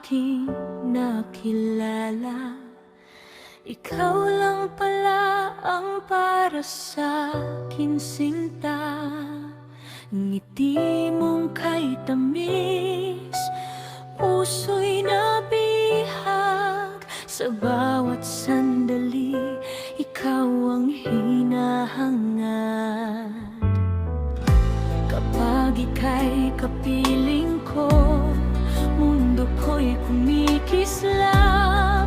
aking nakilala. Ikaw lang pala ang para sa'kin sinta. Ngiti mong kay tamis, puso'y nabihag. Sa bawat sandali, ikaw ang hinahangad. Kapag ika'y kapiling ko, mundo ko'y kumikislap.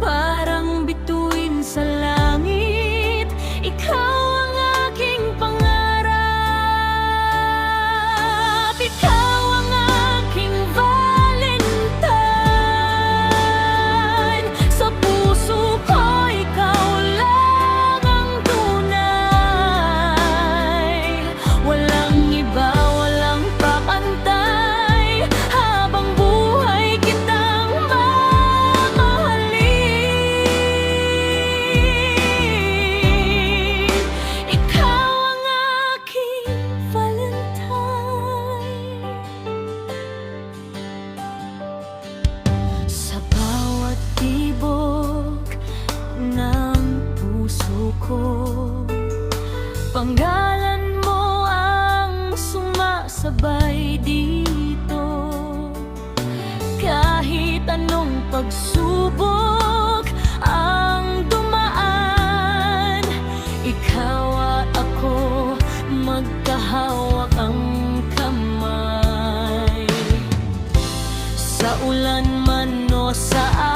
Parang bituin sa langit, ikaw ang aking pangarap. Ikaw ang aking Valentine. Sa puso ko, ikaw lang ang tunay. Walang iba, walang pakantay. Habang buhay kitang mamahalin. Ikaw ang aking Valentine. Sa bawat tibok ng puso ko, pangalan mo ang sumasabay dito. Kahit anong pagsubok ang dumaan, ikaw at ako magkahawak ang kamay. Sa ulan man o sa